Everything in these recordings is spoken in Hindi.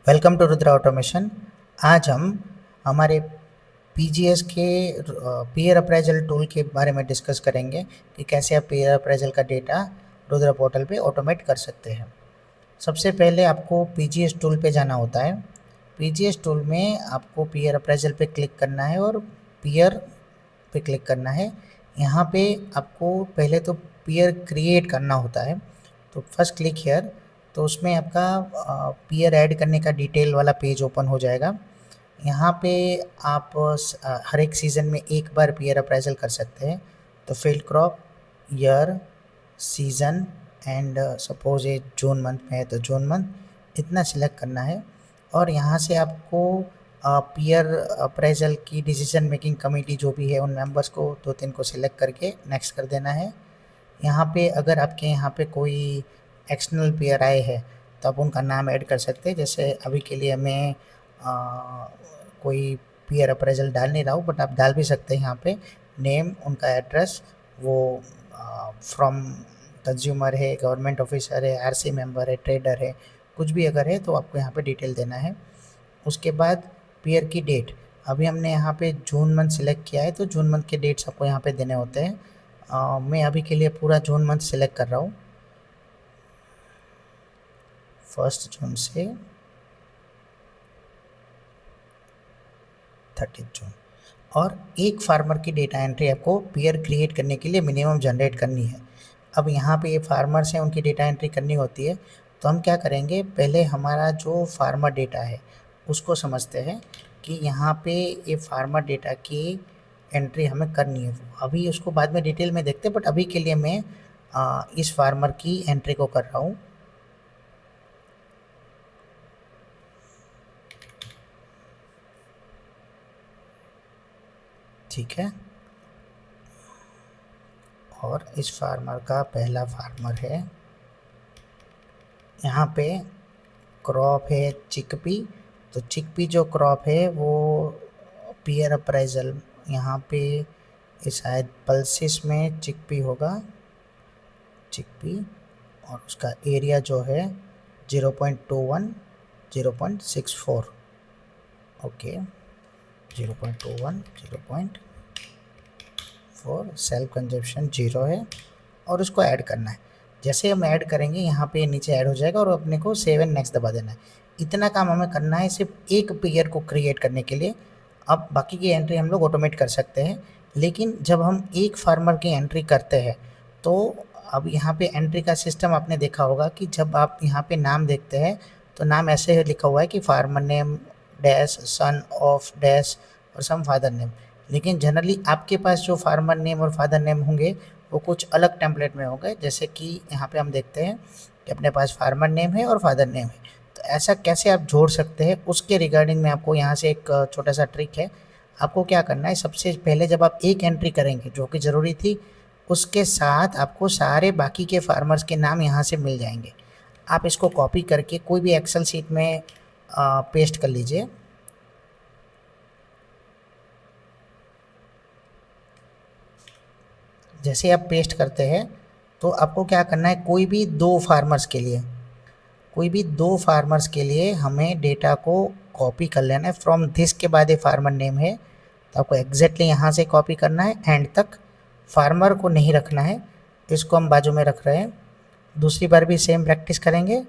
Welcome to Rudra automation. आज हम हमारे पीजीएस के पीयर अप्रेजल टूल के बारे में डिस्कस करेंगे कि कैसे आप पीयर अप्रेजल का डेटा रुद्रा पोर्टल पे ऑटोमेट कर सकते हैं। सबसे पहले आपको पीजीएस टूल पे जाना होता है। पीजीएस टूल में आपको पीयर अप्रेजल पे क्लिक करना है और पीयर पे क्लिक करना है। यहाँ पे आपको पहले तो पीयर क्रिएट करना होता है, तो फर्स्ट क्लिक हियर। तो उसमें आपका पीयर ऐड करने का डिटेल वाला पेज ओपन हो जाएगा। यहाँ पे आप हर एक सीज़न में एक बार पीयर अप्रेजल कर सकते हैं। तो field crop, year, season and suppose ये जून मंथ में है तो जून मंथ इतना सिलेक्ट करना है। और यहाँ से आपको पीयर अप्रेजल की डिसीजन मेकिंग कमेटी जो भी है उन मेंबर्स को 2-3 को सिलेक्ट करके नेक्स्ट कर देना है। यहाँ पे अगर आपके यहाँ पे कोई एक्सटर्नल पीयर आए हैं तो आप उनका नाम ऐड कर सकते हैं। जैसे अभी के लिए मैं कोई पीयर अप्रेजल डाल नहीं रहा हूँ, बट आप डाल भी सकते हैं। यहाँ पे नेम, उनका एड्रेस, वो फ्रॉम कंज्यूमर है, गवर्नमेंट ऑफिसर है, आरसी मेंबर है, ट्रेडर है, कुछ भी अगर है तो आपको यहाँ पे डिटेल देना है। उसके बाद पीयर की डेट, अभी हमने यहाँ पे जून मंथ सिलेक्ट किया है तो जून मंथ के डेट्स आपको यहाँ पे देने होते हैं। मैं अभी के लिए पूरा जून मंथ सिलेक्ट कर रहा हूँ, 1 जून से 30 जून। और एक फार्मर की डेटा एंट्री आपको पीयर क्रिएट करने के लिए मिनिमम जनरेट करनी है। अब यहाँ पे ये फार्मर्स हैं, उनकी डेटा एंट्री करनी होती है। तो हम क्या करेंगे, पहले हमारा जो फार्मर डेटा है उसको समझते हैं कि यहाँ पे ये फार्मर डेटा की एंट्री हमें करनी है। अभी उसको बाद में डिटेल में देखते हैं, बट अभी के लिए मैं इस फार्मर की एंट्री को कर रहा हूँ। ठीक है, और इस फार्मर का पहला फार्मर है। यहाँ पे क्रॉप है चिकपी, तो चिकपी जो क्रॉप है वो पीयर अप्रेजल यहाँ पे शायद पल्सिस में चिकपी होगा, चिकपी, और उसका एरिया जो है 0.21 0.64। ओके, 0.21 0.4, सेल्फ कंजप्शन 0 है और उसको ऐड करना है। जैसे हम ऐड करेंगे यहाँ पे नीचे ऐड हो जाएगा और अपने को सेव एंड नेक्स्ट दबा देना है। इतना काम हमें करना है सिर्फ एक पीयर को क्रिएट करने के लिए। अब बाकी की एंट्री हम लोग ऑटोमेट कर सकते हैं, लेकिन जब हम एक फार्मर की एंट्री करते हैं तो अब यहाँ पे एंट्री का सिस्टम आपने देखा होगा कि जब आप यहाँ पे नाम देखते हैं तो नाम ऐसे लिखा हुआ है कि farmer name dash son of dash और सम फादर नेम। लेकिन जनरली आपके पास जो फार्मर नेम और फादर नेम होंगे वो कुछ अलग टेम्पलेट में होंगे। जैसे कि यहाँ पे हम देखते हैं कि अपने पास फार्मर नेम है और फादर नेम है। तो ऐसा कैसे आप जोड़ सकते हैं उसके रिगार्डिंग में आपको यहाँ से एक छोटा सा ट्रिक है। आपको क्या करना है, सबसे पहले जब आप एक एंट्री करेंगे जो कि ज़रूरी थी, उसके साथ आपको सारे बाकी के फार्मर्स के नाम यहाँ से मिल जाएंगे। आप इसको कॉपी करके कोई भी एक्सेल शीट में पेस्ट कर लीजिए। जैसे आप पेस्ट करते हैं तो आपको क्या करना है, कोई भी दो फार्मर्स के लिए हमें डेटा को कॉपी कर लेना है। फ्रॉम दिस के बाद ये फार्मर नेम है तो आपको एग्जैक्टली यहाँ से कॉपी करना है, एंड तक फार्मर को नहीं रखना है, इसको हम बाजू में रख रहे हैं। दूसरी बार भी सेम प्रैक्टिस करेंगे,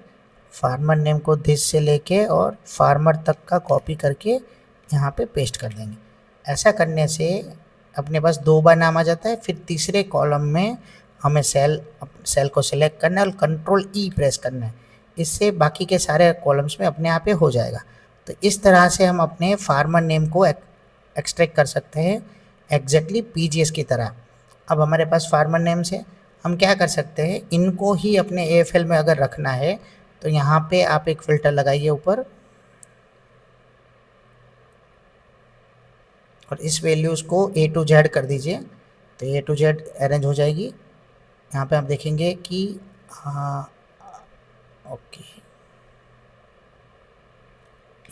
फार्मर नेम को दिस से लेके और फार्मर तक का कॉपी करके यहाँ पे पेस्ट कर देंगे। ऐसा करने से अपने पास 2 बार नाम आ जाता है। फिर तीसरे कॉलम में हमें सेल को सिलेक्ट करना है और कंट्रोल ई प्रेस करना है। इससे बाकी के सारे कॉलम्स में अपने आप हो जाएगा। तो इस तरह से हम अपने फार्मर नेम को एक्सट्रैक्ट कर सकते हैं एग्जैक्टली पीजीएस की तरह। अब हमारे पास फार्मर नेम से हम क्या कर सकते हैं, इनको ही अपने एएफएल में अगर रखना है तो यहाँ पे आप एक फ़िल्टर लगाइए ऊपर और इस वैल्यूज़ को A to Z कर दीजिए, तो A to Z अरेंज हो जाएगी। यहाँ पे आप देखेंगे कि ओके,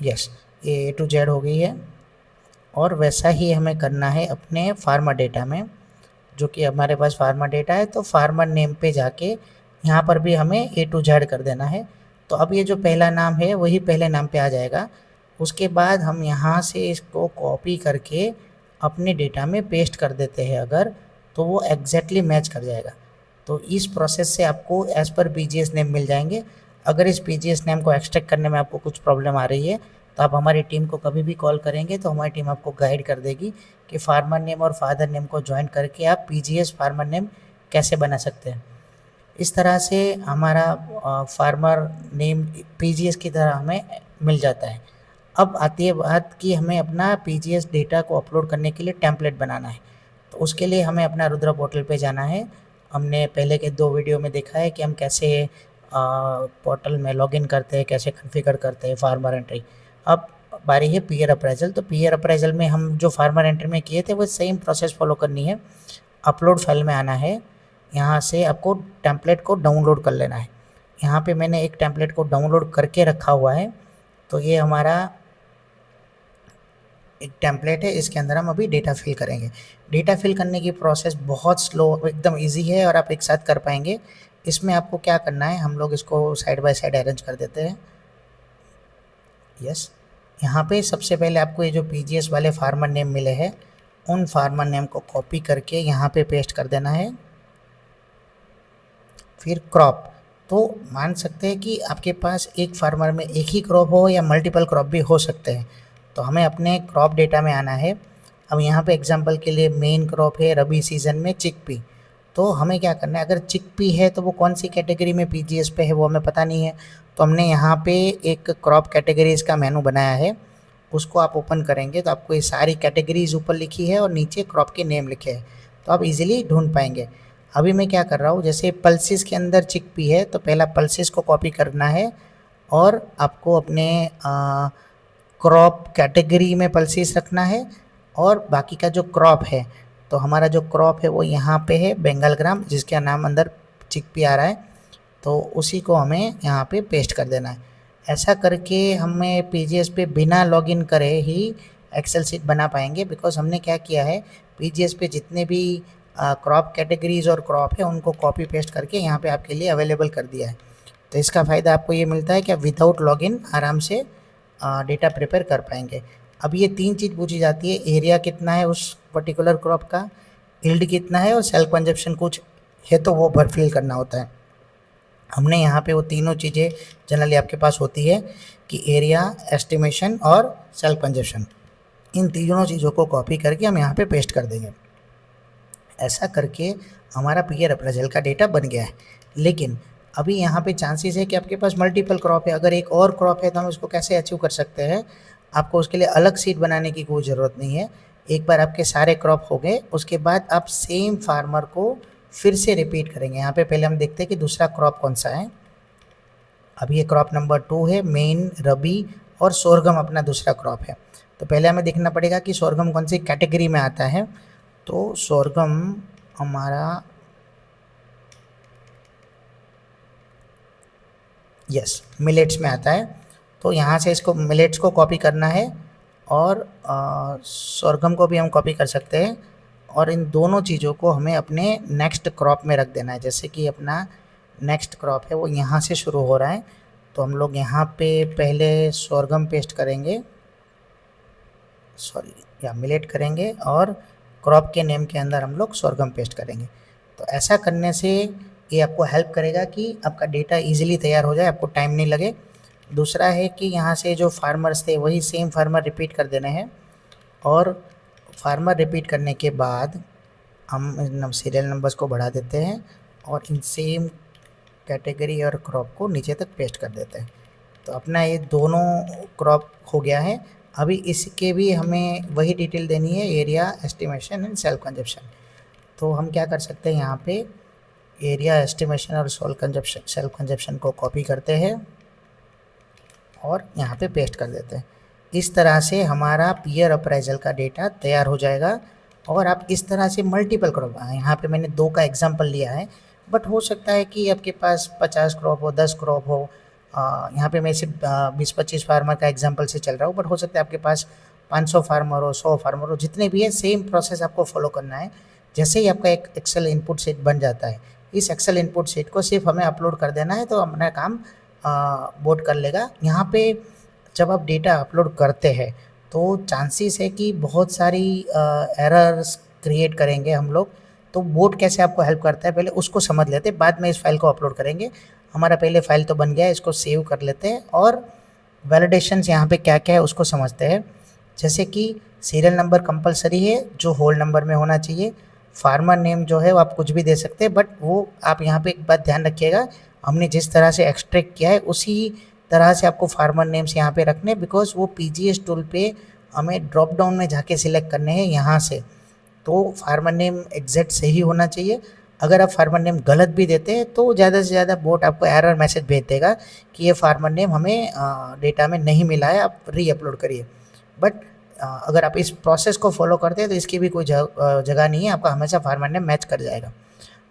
यस, ये A to Z हो गई है। और वैसा ही हमें करना है अपने फार्मर डेटा में, जो कि हमारे पास फार्मर डेटा है। तो फार्मर नेम पे जाके यहाँ पर भी हमें A to Z कर देना है। तो अब ये जो पहला नाम है वही पहले नाम पे आ जाएगा। उसके बाद हम यहाँ से इसको कॉपी करके अपने डेटा में पेस्ट कर देते हैं अगर, तो वो एग्जैक्टली मैच कर जाएगा। तो इस प्रोसेस से आपको एज़ पर पीजीएस नेम मिल जाएंगे। अगर इस पीजीएस नेम को एक्सट्रैक्ट करने में आपको कुछ प्रॉब्लम आ रही है तो आप हमारी टीम को कभी भी कॉल करेंगे तो हमारी टीम आपको गाइड कर देगी कि फार्मर नेम और फादर नेम को ज्वाइन करके आप पीजीएस फार्मर नेम कैसे बना सकते हैं। इस तरह से हमारा फार्मर नेम पीजीएस की तरह हमें मिल जाता है। अब आती है बात कि हमें अपना पीजीएस डेटा को अपलोड करने के लिए टेम्पलेट बनाना है। तो उसके लिए हमें अपना रुद्रा पोर्टल पे जाना है। हमने पहले के 2 वीडियो में देखा है कि हम कैसे पोर्टल में लॉगिन करते हैं, कैसे कॉन्फ़िगर करते हैं फार्मर एंट्री। अब बारी है पीयर अप्रेजल। तो पीयर अप्रेजल में हम जो फार्मर एंट्री में किए थे वो सेम प्रोसेस फॉलो करनी है। अपलोड फाइल में आना है, यहाँ से आपको टेम्पलेट को डाउनलोड कर लेना है। यहाँ पे मैंने एक टेम्पलेट को डाउनलोड करके रखा हुआ है। तो ये हमारा एक टेम्पलेट है, इसके अंदर हम अभी डेटा फिल करेंगे। डेटा फिल करने की प्रोसेस बहुत स्लो, एकदम इजी है और आप एक साथ कर पाएंगे। इसमें आपको क्या करना है, हम लोग इसको साइड बाय साइड अरेंज कर देते हैं। यस, यहाँ पे सबसे पहले आपको ये जो पीजीएस वाले फार्मर नेम मिले हैं उन फार्मर नेम को कॉपी करके यहाँ पे पेस्ट कर देना है। फिर क्रॉप, तो मान सकते हैं कि आपके पास एक फार्मर में एक ही क्रॉप हो या मल्टीपल क्रॉप भी हो सकते हैं। तो हमें अपने क्रॉप डेटा में आना है। अब यहाँ पे एग्जांपल के लिए मेन क्रॉप है रबी सीज़न में चिकपी। तो हमें क्या करना है, अगर चिकपी है तो वो कौन सी कैटेगरी में पीजीएस पे है वो हमें पता नहीं है। तो हमने यहाँ पे एक क्रॉप कैटेगरीज़ का मेनू बनाया है, उसको आप ओपन करेंगे तो आपको ये सारी कैटेगरीज़ ऊपर लिखी है और नीचे क्रॉप के नेम लिखे हैं, तो आप इजीली ढूंढ पाएंगे। अभी मैं क्या कर रहा हूँ, जैसे पल्सेस के अंदर चिकपी है तो पहला पल्सेस को कॉपी करना है और आपको अपने क्रॉप कैटेगरी में पल्सेस रखना है। और बाकी का जो क्रॉप है, तो हमारा जो क्रॉप है वो यहाँ पे है बंगाल ग्राम, जिसका नाम अंदर चिकपी आ रहा है, तो उसी को हमें यहाँ पे पेस्ट कर देना है। ऐसा करके हमें पीजीएस पे बिना लॉगिन करे ही एक्सेल सीट बना पाएंगे, बिकॉज हमने क्या किया है, पीजीएस पे जितने भी क्रॉप कैटेगरीज और क्रॉप है उनको कॉपी पेस्ट करके यहाँ पे आपके लिए अवेलेबल कर दिया है। तो इसका फ़ायदा आपको ये मिलता है कि आप विदाउट लॉगिन आराम से डेटा प्रिपेयर कर पाएंगे। अब ये 3 चीज़ पूछी जाती है, एरिया कितना है उस पर्टिकुलर क्रॉप का, यील्ड कितना है और सेल्फ कंजप्शन कुछ है तो वो भर फिल करना होता है। हमने यहाँ पे वो तीनों चीज़ें जनरली आपके पास होती है कि एरिया, एस्टिमेशन और सेल्फ कंजप्शन, इन तीनों चीज़ों को कॉपी करके हम यहाँ पे पेस्ट कर देंगे। ऐसा करके हमारा पीयर अप्रेजल का डेटा बन गया है। लेकिन अभी यहाँ पे चांसेस है कि आपके पास मल्टीपल क्रॉप है, अगर एक और क्रॉप है तो हम उसको कैसे अचीव कर सकते हैं। आपको उसके लिए अलग सीट बनाने की कोई ज़रूरत नहीं है। एक बार आपके सारे क्रॉप हो गए उसके बाद आप सेम फार्मर को फिर से रिपीट करेंगे। यहाँ पे पहले हम देखते हैं कि दूसरा क्रॉप कौन सा है। अभी ये क्रॉप नंबर 2 है, मेन, रबी और सोरगम अपना दूसरा क्रॉप है। तो पहले हमें देखना पड़ेगा कि सोरगम कौन सी कैटेगरी में आता है। तो सोरगम हमारा यस मिलेट्स में आता है। तो यहाँ से इसको मिलेट्स को कॉपी करना है और सोरगम को भी हम कॉपी कर सकते हैं और इन दोनों चीज़ों को हमें अपने नेक्स्ट क्रॉप में रख देना है। जैसे कि अपना नेक्स्ट क्रॉप है वो यहाँ से शुरू हो रहा है, तो हम लोग यहाँ पे पहले सोरगम पेस्ट करेंगे, या मिलेट करेंगे और क्रॉप के नेम के अंदर हम लोग सोरगम पेस्ट करेंगे। तो ऐसा करने से ये आपको हेल्प करेगा कि आपका डेटा इजीली तैयार हो जाए, आपको टाइम नहीं लगे। दूसरा है कि यहाँ से जो फार्मर्स थे वही सेम फार्मर रिपीट कर देने हैं और फार्मर रिपीट करने के बाद हम सीरियल नंबर्स को बढ़ा देते हैं और इन सेम कैटेगरी और क्रॉप को नीचे तक पेस्ट कर देते हैं। तो अपना ये दोनों क्रॉप हो गया है। अभी इसके भी हमें वही डिटेल देनी है, area, estimation and self consumption. तो हम क्या कर सकते हैं, यहाँ पे एरिया, एस्टिमेशन और सेल्फ कंजप्शन को कॉपी करते हैं और यहाँ पे पेस्ट कर देते हैं। इस तरह से हमारा पीयर अप्राइजल का डेटा तैयार हो जाएगा और आप इस तरह से मल्टीपल क्रॉप, यहाँ पे मैंने 2 का एग्जांपल लिया है, बट हो सकता है कि आपके पास 50 क्रॉप हो, 10 क्रॉप हो। यहाँ पे मैं सिर्फ 20-25 फार्मर का एग्जांपल से चल रहा हूँ, बट हो सकता है आपके पास 500 फार्मर हो, 100 फार्मर हो, जितने भी है सेम प्रोसेस आपको फॉलो करना है। जैसे ही आपका एक एक्सेल इनपुट सेट बन जाता है, इस एक्सेल इनपुट सेट को सिर्फ हमें अपलोड कर देना है, तो अपना काम बोट कर लेगा। यहाँ पे जब आप डेटा अपलोड करते हैं तो चांसेस है कि बहुत सारी एरर्स क्रिएट करेंगे हम लोग। तो बोट कैसे आपको हेल्प करता है पहले उसको समझ लेते हैं, बाद में इस फाइल को अपलोड करेंगे। हमारा पहले फाइल तो बन गया है, इसको सेव कर लेते हैं और वैलिडेशंस यहाँ पे क्या क्या है उसको समझते हैं। जैसे कि सीरियल नंबर कंपलसरी है जो होल नंबर में होना चाहिए। फार्मर नेम जो है वो आप कुछ भी दे सकते हैं, बट वो आप यहाँ पे एक बात ध्यान रखिएगा, हमने जिस तरह से एक्सट्रैक्ट किया है उसी तरह से आपको फार्मर नेम्स यहाँ पे रखने, बिकॉज वो पीजीएस टूल पे हमें ड्रॉप डाउन में जाके सिलेक्ट करने हैं यहाँ से। तो फार्मर नेम एग्जैक्ट सही होना चाहिए। अगर आप फार्मर नेम गलत भी देते हैं तो ज़्यादा से ज़्यादा बोट आपको एरर मैसेज भेज देगा कि ये फार्मर नेम हमें डेटा में नहीं मिला है, आप री अपलोड करिए। बट अगर आप इस प्रोसेस को फॉलो करते हैं तो इसकी भी कोई जगह नहीं है, आपका हमेशा फार्मर नेम मैच कर जाएगा।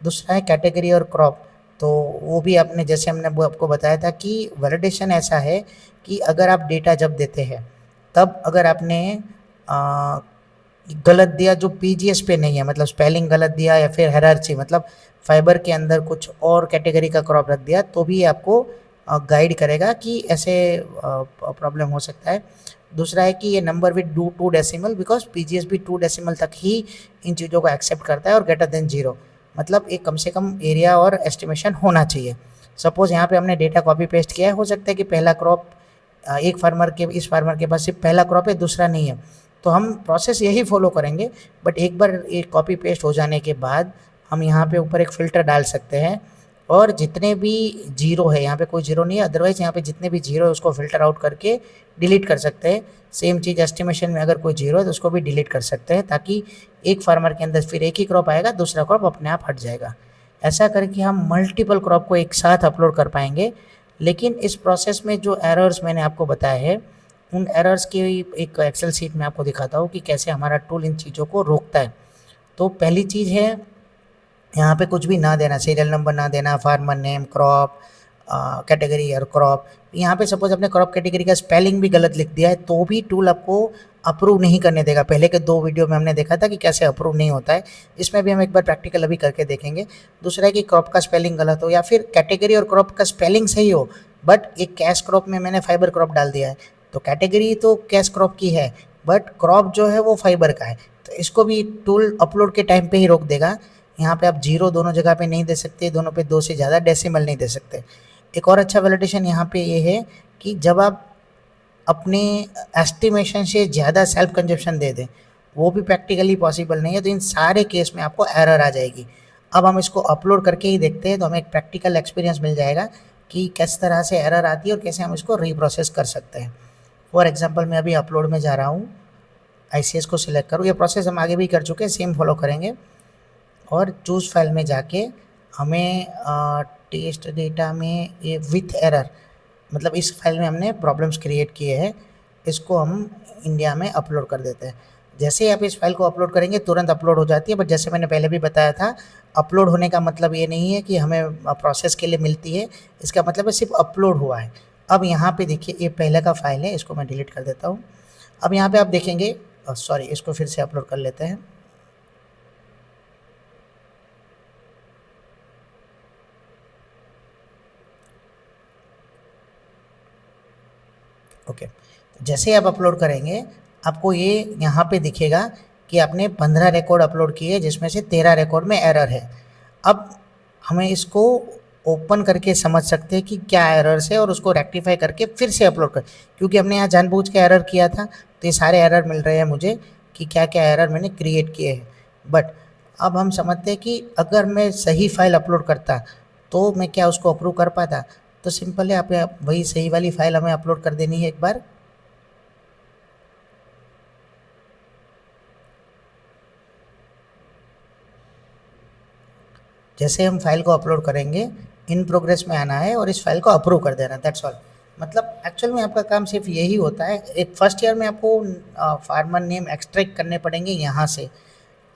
दूसरा है कैटेगरी और क्रॉप। तो वो भी आपने जैसे हमने वो आपको बताया था कि वैलिडेशन ऐसा है कि अगर आप डेटा जब देते हैं तब अगर आपने गलत दिया जो पीजीएस पे नहीं है, मतलब स्पेलिंग गलत दिया या फिर हायरार्की मतलब फाइबर के अंदर कुछ और कैटेगरी का क्रॉप रख दिया, तो भी आपको गाइड करेगा कि ऐसे प्रॉब्लम हो सकता है। दूसरा है कि ये number with two decimal, because PGS भी 2 डेसिमल तक ही इन चीज़ों को एक्सेप्ट करता है और ग्रेटर देन 0, मतलब एक कम से कम एरिया और एस्टिमेशन होना चाहिए। सपोज़ यहाँ पे हमने डेटा कॉपी पेस्ट किया है, हो सकता है कि पहला क्रॉप एक फार्मर के इस फार्मर के पास सिर्फ पहला क्रॉप है, दूसरा नहीं है, तो हम प्रोसेस यही फॉलो करेंगे। बट एक बार ये कॉपी पेस्ट हो जाने के बाद हम यहाँ पे ऊपर एक फ़िल्टर डाल सकते हैं और जितने भी जीरो है, यहाँ पे कोई जीरो नहीं है, अदरवाइज़ यहाँ पे जितने भी जीरो है उसको फ़िल्टर आउट करके डिलीट कर सकते हैं। सेम चीज़ एस्टिमेशन में अगर कोई जीरो है तो उसको भी डिलीट कर सकते हैं, ताकि एक फार्मर के अंदर फिर एक ही क्रॉप आएगा, दूसरा क्रॉप अपने आप हट जाएगा। ऐसा करके हम मल्टीपल क्रॉप को एक साथ अपलोड कर पाएंगे। लेकिन इस प्रोसेस में जो एरर्स मैंने आपको बताए हैं, उन एरर्स की एक एक्सेल शीट में आपको दिखाता हूँ कि कैसे हमारा टूल इन चीज़ों को रोकता है। तो पहली चीज़ है यहाँ पे कुछ भी ना देना, सीरियल नंबर ना देना, फार्मर नेम, क्रॉप कैटेगरी और क्रॉप। यहाँ पे सपोज आपने क्रॉप कैटेगरी का स्पेलिंग भी गलत लिख दिया है तो भी टूल आपको अप्रूव नहीं करने देगा। पहले के 2 वीडियो में हमने देखा था कि कैसे अप्रूव नहीं होता है, इसमें भी हम एक बार प्रैक्टिकल अभी करके देखेंगे। दूसरा है कि क्रॉप का स्पेलिंग गलत हो या फिर कैटेगरी और क्रॉप का स्पेलिंग सही हो, बट एक कैश क्रॉप में मैंने फाइबर क्रॉप डाल दिया है, तो कैटेगरी तो कैश क्रॉप की है बट क्रॉप जो है वो फाइबर का है, तो इसको भी टूल अपलोड के टाइम पे ही रोक देगा। यहाँ पे आप जीरो दोनों जगह पे नहीं दे सकते, दोनों पे 2 से ज़्यादा डेसिमल नहीं दे सकते। एक और अच्छा वैलिडेशन यहाँ पे ये है कि जब आप अपने एस्टिमेशन से ज़्यादा सेल्फ कंजप्शन दे दें, वो भी प्रैक्टिकली पॉसिबल नहीं है, तो इन सारे केस में आपको एरर आ जाएगी। अब हम इसको अपलोड करके ही देखते हैं तो हमें एक प्रैक्टिकल एक्सपीरियंस मिल जाएगा कि किस तरह से एरर आती है और कैसे हम इसको रीप्रोसेस कर सकते हैं। फॉर एग्जांपल मैं अभी अपलोड में जा रहा हूँ, आईसीएस को सिलेक्ट करूँ, ये प्रोसेस हम आगे भी कर चुके हैं, सेम फॉलो करेंगे। और चूज़ फाइल में जाके हमें टेस्ट डेटा में ये विथ एरर, मतलब इस फाइल में हमने प्रॉब्लम्स क्रिएट किए हैं, इसको हम इंडिया में अपलोड कर देते हैं। जैसे ही आप इस फाइल को अपलोड करेंगे तुरंत अपलोड हो जाती है, बट जैसे मैंने पहले भी बताया था, अपलोड होने का मतलब ये नहीं है कि हमें प्रोसेस के लिए मिलती है, इसका मतलब है सिर्फ अपलोड हुआ है। अब यहाँ पे देखिए ये पहले का फाइल है, इसको मैं डिलीट कर देता हूँ। अब यहाँ पे आप देखेंगे, सॉरी इसको फिर से अपलोड कर लेते हैं। ओके, जैसे आप अपलोड करेंगे आपको ये यहाँ पे दिखेगा कि आपने 15 रिकॉर्ड अपलोड किए जिसमें से 13 रिकॉर्ड में एरर है। अब हमें इसको ओपन करके समझ सकते हैं कि क्या एरर्स है और उसको रेक्टिफाई करके फिर से अपलोड कर, क्योंकि हमने यहाँ जानबूझ के एरर किया था तो ये सारे एरर मिल रहे हैं मुझे कि क्या क्या एरर मैंने क्रिएट किए हैं। बट अब हम समझते हैं कि अगर मैं सही फाइल अपलोड करता तो मैं क्या उसको अप्रूव कर पाता। तो सिंपल है, आप वही सही वाली फाइल हमें अपलोड कर देनी है एक बार। जैसे हम फाइल को अपलोड करेंगे इन प्रोग्रेस में आना है और इस फाइल को अप्रूव कर देना, दैट्स ऑल। मतलब एक्चुअल में आपका काम सिर्फ यही होता है। एक फर्स्ट ईयर में आपको फार्मर नेम एक्सट्रैक्ट करने पड़ेंगे यहाँ से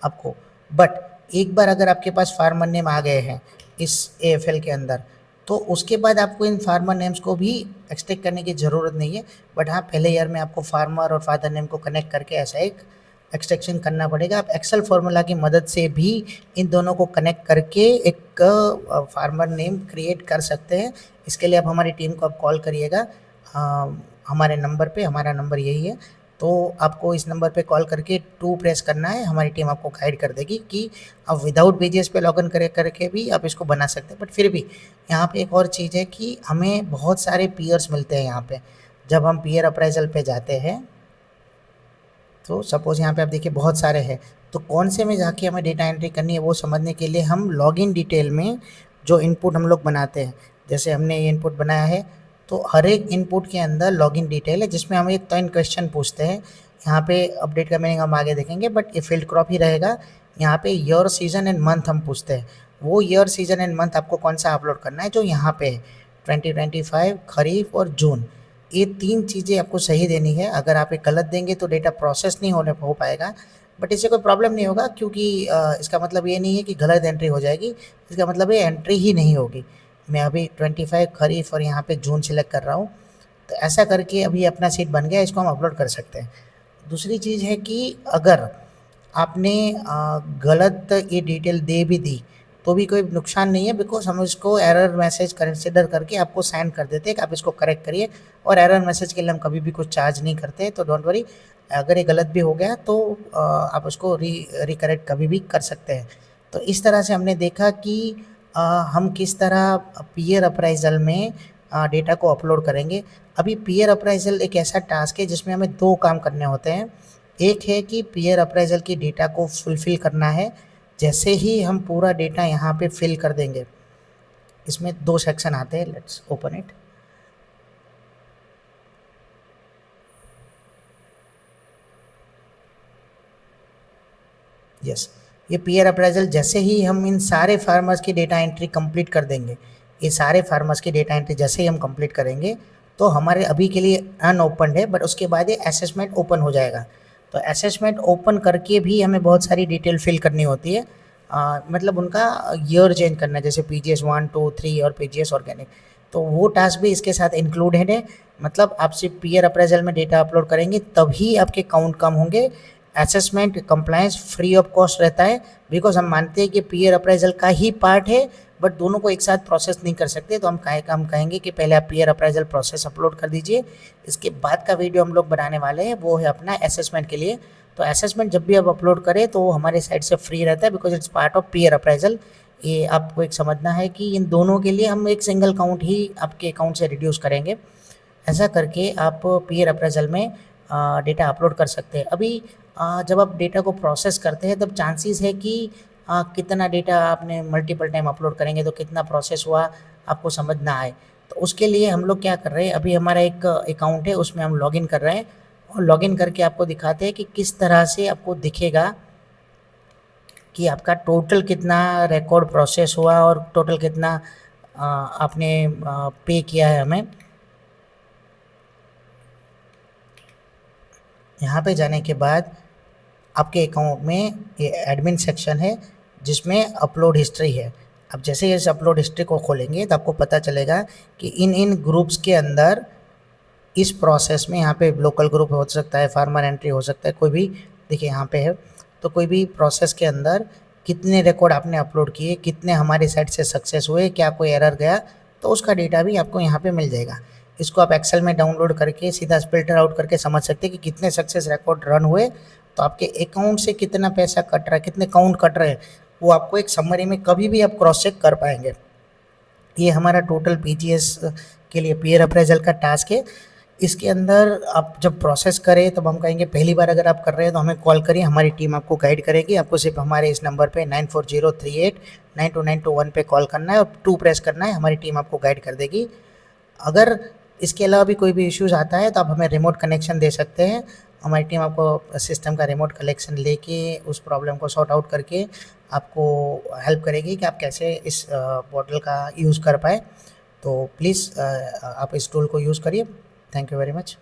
आपको, बट एक बार अगर आपके पास फार्मर नेम आ गए हैं इस AFL के अंदर तो उसके बाद आपको इन फार्मर नेम्स को भी एक्सट्रैक्ट करने की ज़रूरत नहीं है। बट हाँ, पहले ईयर में आपको फार्मर और फादर नेम को कनेक्ट करके ऐसा एक एक्सट्रैक्शन करना पड़ेगा। आप एक्सेल फार्मूला की मदद से भी इन दोनों को कनेक्ट करके एक फार्मर नेम क्रिएट कर सकते हैं। इसके लिए आप हमारी टीम को आप कॉल करिएगा हमारे नंबर पे, हमारा नंबर यही है। तो आपको इस नंबर पे कॉल करके 2 प्रेस करना है, हमारी टीम आपको गाइड कर देगी कि आप विदाउट बीजीएस पे लॉगिन करके भी आप इसको बना सकते हैं। बट फिर भी यहाँ पे एक और चीज़ है कि हमें बहुत सारे पीयर्स मिलते हैं यहाँ पे। जब हम पीयर अप्राइजल पे जाते हैं तो सपोज़ यहाँ पे आप देखिए बहुत सारे हैं, तो कौन से में जाके हमें डेटा एंट्री करनी है वो समझने के लिए हम लॉगिन डिटेल में जो इनपुट हम लोग बनाते हैं, जैसे हमने ये इनपुट बनाया है तो हर एक इनपुट के अंदर लॉगिन डिटेल है जिसमें हम एक 3 क्वेश्चन पूछते हैं। यहाँ पे अपडेट का मीनिंग हम आगे देखेंगे, बट ये फील्ड क्रॉप ही रहेगा। यहाँ पे ईयर, सीजन एंड मंथ हम पूछते हैं। वो ईयर, सीजन एंड मंथ आपको कौन सा अपलोड करना है जो यहाँ पे है 2025 खरीफ और जून। ये 3 चीज़ें आपको सही देनी है। अगर आप एक गलत देंगे तो डेटा प्रोसेस नहीं हो पाएगा, बट इससे कोई प्रॉब्लम नहीं होगा क्योंकि इसका मतलब ये नहीं है कि गलत एंट्री हो जाएगी, इसका मतलब ये एंट्री ही नहीं होगी। मैं अभी 25 खरीफ और यहाँ पे जून सिलेक्ट कर रहा हूँ, तो ऐसा करके अभी अपना सीट बन गया, इसको हम अपलोड कर सकते हैं। दूसरी चीज़ है कि अगर आपने गलत ये डिटेल दे भी दी तो भी कोई नुकसान नहीं है, बिकॉज हम इसको एरर मैसेज कंसिडर करके आपको सेंड कर देते हैं कि आप इसको करेक्ट करिए, और एरर मैसेज के लिए हम कभी भी कुछ चार्ज नहीं करते, तो डोंट वरी। अगर ये गलत भी हो गया तो आप उसको रिकरेक्ट कभी भी कर सकते हैं। तो इस तरह से हमने देखा कि हम किस तरह पीयर अप्राइजल में डेटा को अपलोड करेंगे। अभी पीयर अप्राइजल एक ऐसा टास्क है जिसमें हमें 2 काम करने होते हैं। एक है कि पीयर अप्राइजल की डेटा को फुलफ़िल करना है। जैसे ही हम पूरा डेटा यहाँ पे फिल कर देंगे, इसमें 2 सेक्शन आते हैं, लेट्स ओपन इट। यस, ये पीयर अप्राइजल जैसे ही हम इन सारे फार्मर्स की डेटा एंट्री कंप्लीट कर देंगे, ये सारे फार्मर्स की डेटा एंट्री जैसे ही हम कंप्लीट करेंगे तो हमारे अभी के लिए अनओपन्ड है, बट उसके बाद ये असेसमेंट ओपन हो जाएगा। तो असेसमेंट ओपन करके भी हमें बहुत सारी डिटेल फिल करनी होती है। मतलब उनका ईयर चेंज करना है, जैसे PGS 1, 2, 3 और PGS ऑर्गेनिक, तो वो टास्क भी इसके साथ इंक्लूडेड है। मतलब आप सिर्फ पीयर अप्राइजल में डेटा अपलोड करेंगे तभी आपके काउंट कम होंगे। Assessment compliance free of cost रहता है, बिकॉज हम मानते हैं कि पीयर अप्राइजल का ही पार्ट है, बट दोनों को एक साथ प्रोसेस नहीं कर सकते। तो हम कहेंगे कि पहले आप पीयर अप्राइजल प्रोसेस अपलोड कर दीजिए, इसके बाद का वीडियो हम लोग बनाने वाले हैं वो है अपना असेसमेंट के लिए। तो असेसमेंट जब भी आप अपलोड करें तो वो हमारे साइड से फ्री रहता है, because it's part of peer appraisal. ये आपको एक समझना है कि इन दोनों के लिए हम एक सिंगल काउंट ही आपके अकाउंट से रिड्यूस करेंगे। ऐसा करके आप पीयर अप्राइजल में डेटा अपलोड कर सकते हैं। अभी जब आप डेटा को प्रोसेस करते हैं तब चांसेस है कि कितना डेटा आपने मल्टीपल टाइम अपलोड करेंगे तो कितना प्रोसेस हुआ आपको समझ ना आए। तो उसके लिए हम लोग क्या कर रहे हैं, अभी हमारा एक अकाउंट है उसमें हम लॉगिन कर रहे हैं, और लॉगिन करके आपको दिखाते हैं कि किस तरह से आपको दिखेगा कि आपका टोटल कितना रिकॉर्ड प्रोसेस हुआ और टोटल कितना आपने पे किया है हमें। यहाँ पे जाने के बाद आपके अकाउंट में ये एडमिन सेक्शन है जिसमें अपलोड हिस्ट्री है। अब जैसे ही इस अपलोड हिस्ट्री को खोलेंगे तो आपको पता चलेगा कि इन ग्रुप्स के अंदर इस प्रोसेस में यहाँ पे लोकल ग्रुप हो सकता है, फार्मर एंट्री हो सकता है, कोई भी देखिए यहाँ पे है। तो कोई भी प्रोसेस के अंदर कितने रिकॉर्ड आपने अपलोड किए, कितने हमारी साइड से सक्सेस हुए, क्या कोई एरर गया, तो उसका डेटा भी आपको यहाँ पे मिल जाएगा। इसको आप एक्सेल में डाउनलोड करके सीधा फिल्टर आउट करके समझ सकते हैं कि कितने सक्सेस रिकॉर्ड रन हुए, तो आपके अकाउंट से कितना पैसा कट रहा है, कितने काउंट कट रहे हैं, वो आपको एक समरी में कभी भी आप क्रॉस चेक कर पाएंगे। ये हमारा टोटल PGS के लिए पीयर अप्रेजल का टास्क है। इसके अंदर आप जब प्रोसेस करें तब हम कहेंगे पहली बार अगर आप कर रहे हैं तो हमें कॉल करिए, हमारी टीम आपको गाइड करेगी। आपको सिर्फ हमारे इस नंबर पे 9403892921 पे कॉल करना है और 2 प्रेस करना है, हमारी टीम आपको गाइड कर देगी। अगर इसके अलावा भी कोई भी इश्यूज़ आता है तो आप हमें रिमोट कनेक्शन दे सकते हैं, हमारी टीम आपको सिस्टम का रिमोट कनेक्शन लेके उस प्रॉब्लम को सॉर्ट आउट करके आपको हेल्प करेगी कि आप कैसे इस पोर्टल का यूज़ कर पाएँ। तो प्लीज़ आप इस टूल को यूज़ करिए। Thank you very much.